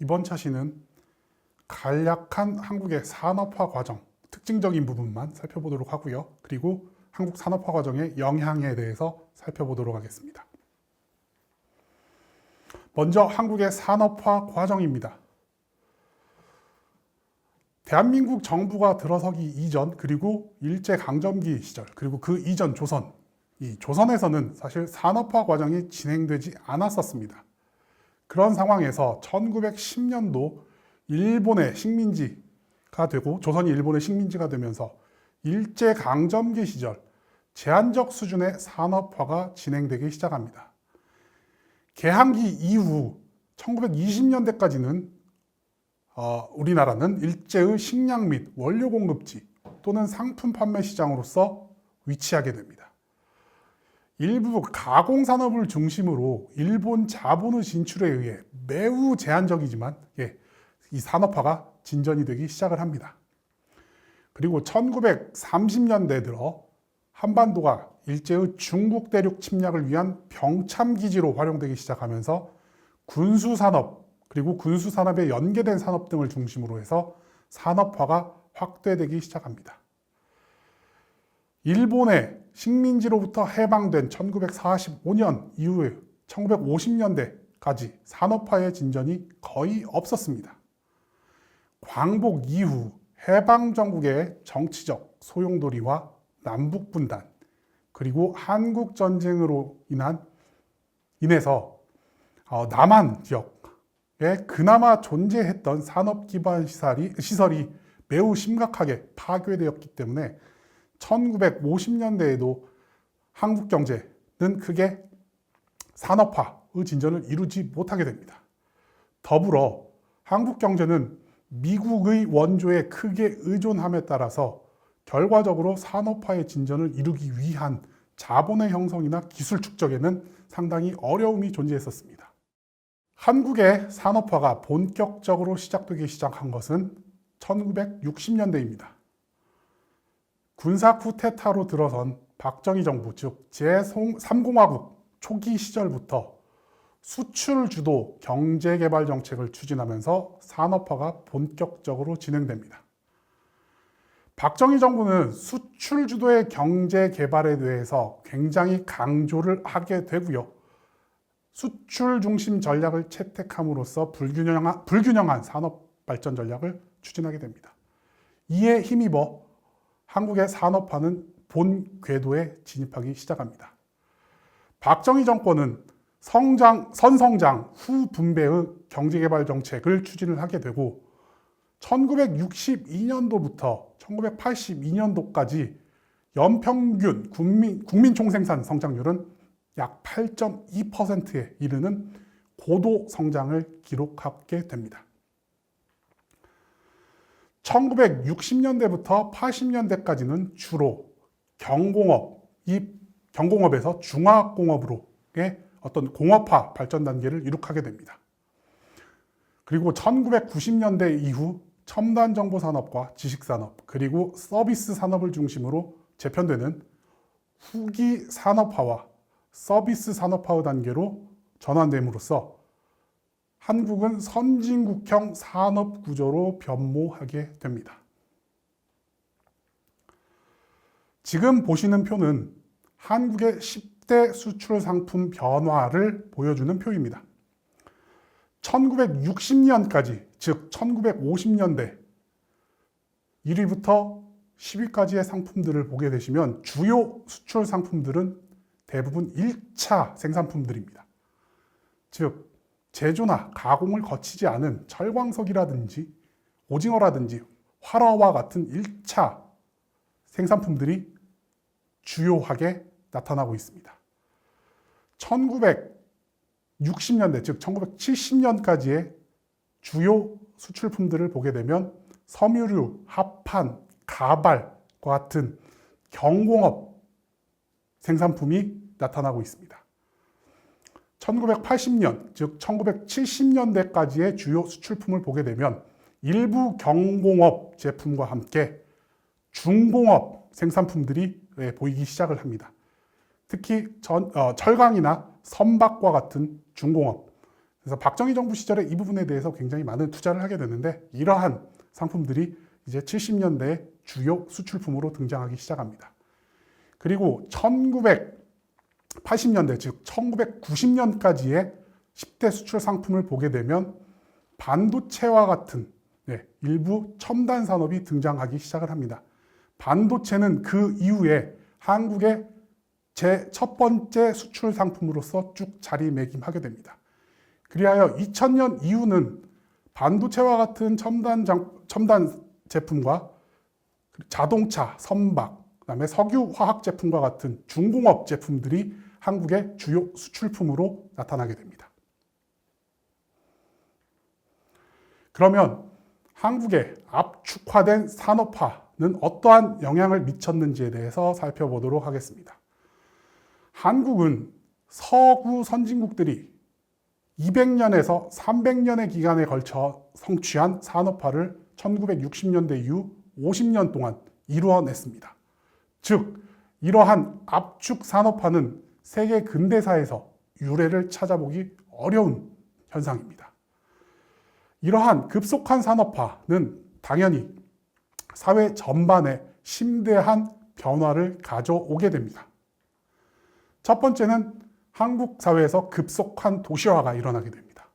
이번 차시는 간략한 한국의 산업화 과정, 특징적인 부분만 살펴보도록 하고요. 그리고 한국 산업화 과정의 영향에 대해서 살펴보도록 하겠습니다. 먼저 한국의 산업화 과정입니다. 대한민국 정부가 들어서기 이전, 그리고 일제강점기 시절, 그리고 그 이전 조선, 이 조선에서는 사실 산업화 과정이 진행되지 않았었습니다. 그런 상황에서 1910년도 일본의 식민지가 되고 조선이 일본의 식민지가 되면서 일제강점기 시절 제한적 수준의 산업화가 진행되기 시작합니다. 개항기 이후 1920년대까지는 우리나라는 일제의 식량 및 원료 공급지 또는 상품 판매 시장으로서 위치하게 됩니다. 일부 가공산업을 중심으로 일본 자본의 진출에 의해 매우 제한적이지만 이 산업화가 진전이 되기 시작을 합니다. 그리고 1930년대 들어 한반도가 일제의 중국 대륙 침략을 위한 병참기지로 활용되기 시작하면서 군수산업, 그리고 군수산업에 연계된 산업 등을 중심으로 해서 산업화가 확대되기 시작합니다. 일본의 식민지로부터 해방된 1945년 이후에 1950년대까지 산업화의 진전이 거의 없었습니다. 광복 이후 해방 전국의 정치적 소용돌이와 남북 분단, 그리고 한국 전쟁으로 인해서 남한 지역에 그나마 존재했던 산업 기반 시설이 매우 심각하게 파괴되었기 때문에 1950년대에도 한국 경제는 크게 산업화의 진전을 이루지 못하게 됩니다. 더불어 한국 경제는 미국의 원조에 크게 의존함에 따라서 결과적으로 산업화의 진전을 이루기 위한 자본의 형성이나 기술 축적에는 상당히 어려움이 존재했었습니다. 한국의 산업화가 본격적으로 시작되기 시작한 것은 1960년대입니다. 군사 쿠데타로 들어선 박정희 정부, 즉 제3공화국 초기 시절부터 수출 주도 경제개발 정책을 추진하면서 산업화가 본격적으로 진행됩니다. 박정희 정부는 수출 주도의 경제 개발에 대해서 굉장히 강조를 하게 되고요. 수출 중심 전략을 채택함으로써 불균형한 산업 발전 전략을 추진하게 됩니다. 이에 힘입어 한국의 산업화는 본 궤도에 진입하기 시작합니다. 박정희 정권은 선성장 후 분배의 경제개발 정책을 추진을 하게 되고 1962년도부터 1982년도까지 연평균 국민 총생산 성장률은 약 8.2%에 이르는 고도 성장을 기록하게 됩니다. 1960년대부터 80년대까지는 주로 경공업에서 중화공업으로의 어떤 공업화 발전 단계를 이룩하게 됩니다. 그리고 1990년대 이후 첨단 정보 산업과 지식 산업, 그리고 서비스 산업을 중심으로 재편되는 후기 산업화와 서비스 산업화의 단계로 전환됨으로써 한국은 선진국형 산업 구조로 변모하게 됩니다. 지금 보시는 표는 한국의 10대 수출 상품 변화를 보여주는 표입니다. 1960년까지, 즉 1950년대 1위부터 10위까지의 상품들을 보게 되시면 주요 수출 상품들은 대부분 1차 생산품들입니다. 즉 제조나 가공을 거치지 않은 철광석이라든지 오징어라든지 활어와 같은 1차 생산품들이 주요하게 나타나고 있습니다. 1960년대, 즉 1970년까지의 주요 수출품들을 보게 되면 섬유류, 합판, 가발과 같은 경공업 생산품이 나타나고 있습니다. 1980년, 즉 1970년대까지의 주요 수출품을 보게 되면 일부 경공업 제품과 함께 중공업 생산품들이 보이기 시작을 합니다. 특히 철강이나 선박과 같은 중공업 그래서 박정희 정부 시절에 이 부분에 대해서 굉장히 많은 투자를 하게 되는데 이러한 상품들이 이제 70년대 주요 수출품으로 등장하기 시작합니다. 그리고 1980년대, 즉 1990년까지의 10대 수출 상품을 보게 되면 반도체와 같은 일부 첨단 산업이 등장하기 시작을 합니다. 반도체는 그 이후에 한국의 제 첫 번째 수출 상품으로서 쭉 자리매김하게 됩니다. 그리하여 2000년 이후는 반도체와 같은 첨단 제품과 자동차, 선박, 그다음에 석유, 화학 제품과 같은 중공업 제품들이 한국의 주요 수출품으로 나타나게 됩니다. 그러면 한국의 압축화된 산업화는 어떠한 영향을 미쳤는지에 대해서 살펴보도록 하겠습니다. 한국은 서구 선진국들이 200년에서 300년의 기간에 걸쳐 성취한 산업화를 1960년대 이후 50년 동안 이루어냈습니다. 즉, 이러한 압축 산업화는 세계 근대사에서 유래를 찾아보기 어려운 현상입니다. 이러한 급속한 산업화는 당연히 사회 전반에 심대한 변화를 가져오게 됩니다. 첫 번째는 한국 사회에서 급속한 도시화가 일어나게 됩니다.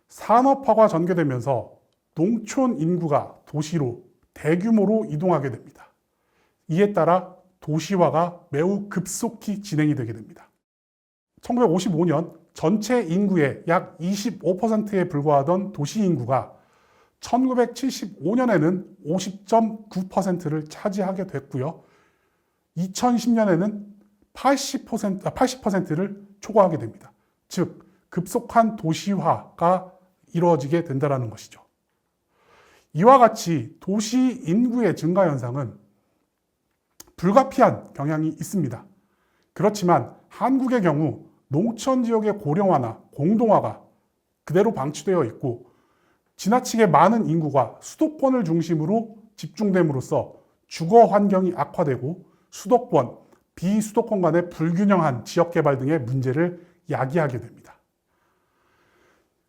산업화가 전개되면서 농촌 인구가 도시로 대규모로 이동하게 됩니다. 이에 따라 도시화가 매우 급속히 진행이 되게 됩니다. 1955년 전체 인구의 약 25%에 불과하던 도시 인구가 1975년에는 50.9%를 차지하게 됐고요. 2010년에는 80%를 초과하게 됩니다. 즉, 급속한 도시화가 이루어지게 된다는 것이죠. 이와 같이 도시 인구의 증가 현상은 불가피한 경향이 있습니다. 그렇지만 한국의 경우 농촌 지역의 고령화나 공동화가 그대로 방치되어 있고 지나치게 많은 인구가 수도권을 중심으로 집중됨으로써 주거 환경이 악화되고 수도권, 비수도권 간의 불균형한 지역개발 등의 문제를 야기하게 됩니다.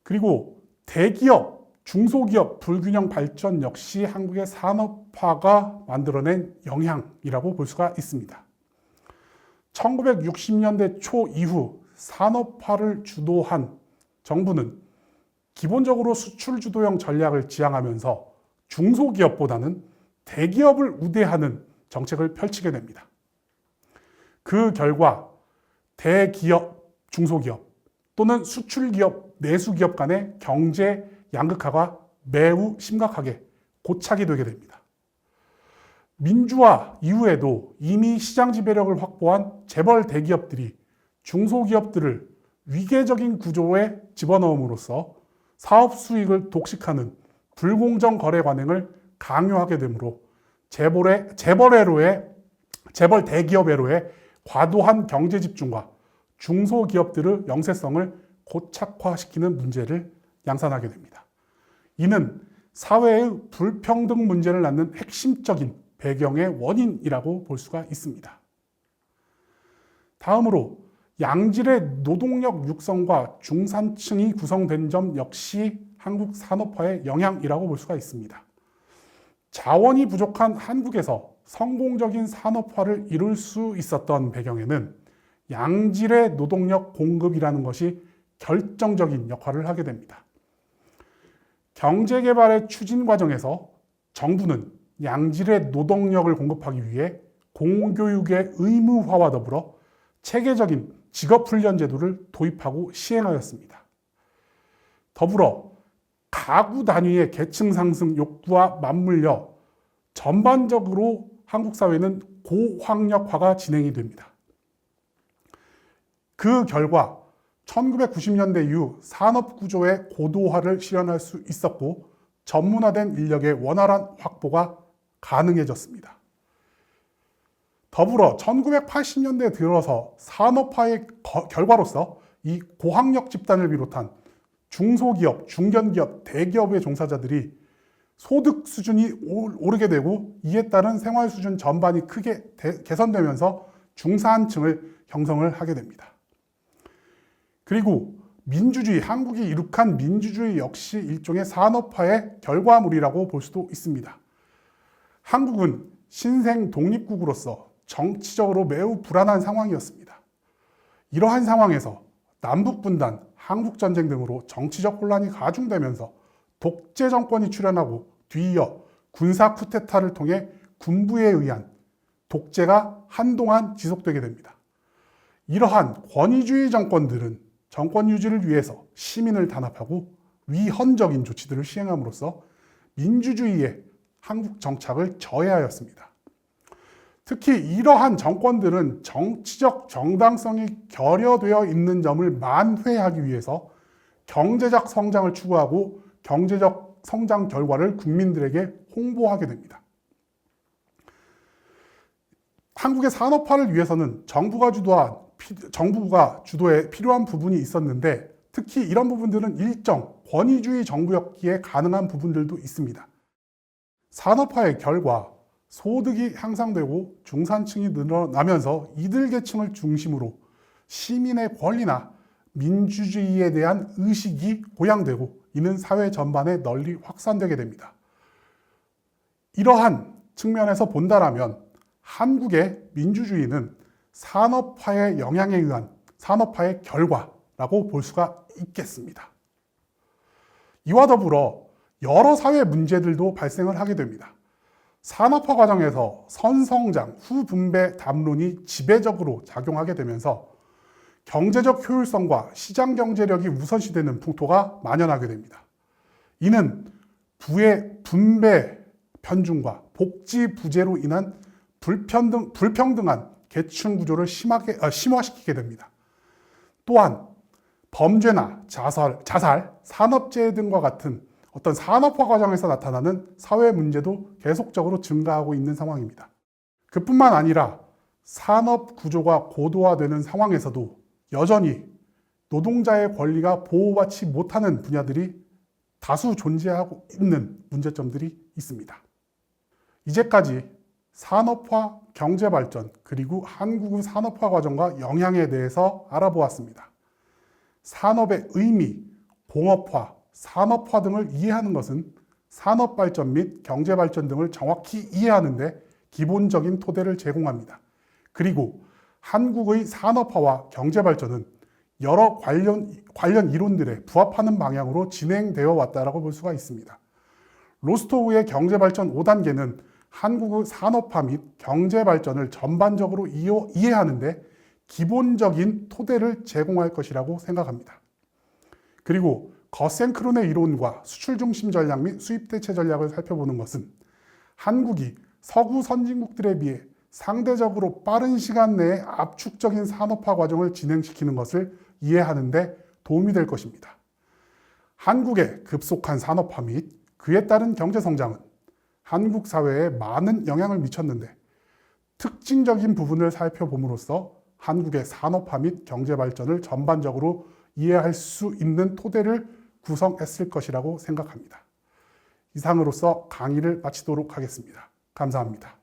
그리고 대기업, 중소기업 불균형 발전 역시 한국의 산업화가 만들어낸 영향이라고 볼 수가 있습니다. 1960년대 초 이후 산업화를 주도한 정부는 기본적으로 수출 주도형 전략을 지향하면서 중소기업보다는 대기업을 우대하는 정책을 펼치게 됩니다. 그 결과 대기업, 중소기업 또는 수출기업, 내수기업 간의 경제 양극화가 매우 심각하게 고착이 되게 됩니다. 민주화 이후에도 이미 시장 지배력을 확보한 재벌 대기업들이 중소기업들을 위계적인 구조에 집어넣음으로써 사업 수익을 독식하는 불공정 거래 관행을 강요하게 되므로 재벌 대기업애로의 과도한 경제 집중과 중소기업들의 영세성을 고착화시키는 문제를 양산하게 됩니다. 이는 사회의 불평등 문제를 낳는 핵심적인 배경의 원인이라고 볼 수가 있습니다. 다음으로 양질의 노동력 육성과 중산층이 구성된 점 역시 한국 산업화의 영향이라고 볼 수가 있습니다. 자원이 부족한 한국에서 성공적인 산업화를 이룰 수 있었던 배경에는 양질의 노동력 공급이라는 것이 결정적인 역할을 하게 됩니다. 경제개발의 추진 과정에서 정부는 양질의 노동력을 공급하기 위해 공교육의 의무화와 더불어 체계적인 직업훈련 제도를 도입하고 시행하였습니다. 더불어 가구 단위의 계층 상승 욕구와 맞물려 전반적으로 한국 사회는 고학력화가 진행이 됩니다. 그 결과 1990년대 이후 산업 구조의 고도화를 실현할 수 있었고 전문화된 인력의 원활한 확보가 가능해졌습니다. 더불어 1980년대에 들어서 산업화의 결과로서 이 고학력 집단을 비롯한 중소기업, 중견기업, 대기업의 종사자들이 소득 수준이 오르게 되고 이에 따른 생활 수준 전반이 크게 개선되면서 중산층을 형성을 하게 됩니다. 그리고 민주주의, 한국이 이룩한 민주주의 역시 일종의 산업화의 결과물이라고 볼 수도 있습니다. 한국은 신생 독립국으로서 정치적으로 매우 불안한 상황이었습니다. 이러한 상황에서 남북분단, 한국전쟁 등으로 정치적 혼란이 가중되면서 독재 정권이 출현하고 뒤이어 군사 쿠데타를 통해 군부에 의한 독재가 한동안 지속되게 됩니다. 이러한 권위주의 정권들은 정권 유지를 위해서 시민을 단합하고 위헌적인 조치들을 시행함으로써 민주주의의 한국 정착을 저해하였습니다. 특히 이러한 정권들은 정치적 정당성이 결여되어 있는 점을 만회하기 위해서 경제적 성장을 추구하고 경제적 성장 결과를 국민들에게 홍보하게 됩니다. 한국의 산업화를 위해서는 정부가 주도에 필요한 부분이 있었는데 특히 이런 부분들은 일정 권위주의 정부였기에 가능한 부분들도 있습니다. 산업화의 결과 소득이 향상되고 중산층이 늘어나면서 이들계층을 중심으로 시민의 권리나 민주주의에 대한 의식이 고양되고 이는 사회 전반에 널리 확산되게 됩니다. 이러한 측면에서 본다라면 한국의 민주주의는 산업화의 영향에 의한 산업화의 결과라고 볼 수가 있겠습니다. 이와 더불어 여러 사회 문제들도 발생을 하게 됩니다. 산업화 과정에서 선성장, 후분배 담론이 지배적으로 작용하게 되면서 경제적 효율성과 시장 경제력이 우선시되는 풍토가 만연하게 됩니다. 이는 부의 분배 편중과 복지 부재로 인한 불평등한 계층 구조를 심화시키게 됩니다. 또한 범죄나 자살, 산업재해 등과 같은 어떤 산업화 과정에서 나타나는 사회 문제도 계속적으로 증가하고 있는 상황입니다. 그뿐만 아니라 산업 구조가 고도화되는 상황에서도 여전히 노동자의 권리가 보호받지 못하는 분야들이 다수 존재하고 있는 문제점들이 있습니다. 이제까지 산업화, 경제발전, 그리고 한국의 산업화 과정과 영향에 대해서 알아보았습니다. 산업의 의미, 공업화, 산업화 등을 이해하는 것은 산업발전 및 경제발전 등을 정확히 이해하는 데 기본적인 토대를 제공합니다. 그리고 한국의 산업화와 경제발전은 여러 관련 이론들에 부합하는 방향으로 진행되어 왔다고 볼 수가 있습니다. 로스토우의 경제발전 5단계는 한국의 산업화 및 경제발전을 전반적으로 이해하는 데 기본적인 토대를 제공할 것이라고 생각합니다. 그리고 거센크론의 이론과 수출 중심 전략 및 수입 대체 전략을 살펴보는 것은 한국이 서구 선진국들에 비해 상대적으로 빠른 시간 내에 압축적인 산업화 과정을 진행시키는 것을 이해하는 데 도움이 될 것입니다. 한국의 급속한 산업화 및 그에 따른 경제 성장은 한국 사회에 많은 영향을 미쳤는데 특징적인 부분을 살펴봄으로써 한국의 산업화 및 경제 발전을 전반적으로 이해할 수 있는 토대를 구성했을 것이라고 생각합니다. 이상으로서 강의를 마치도록 하겠습니다. 감사합니다.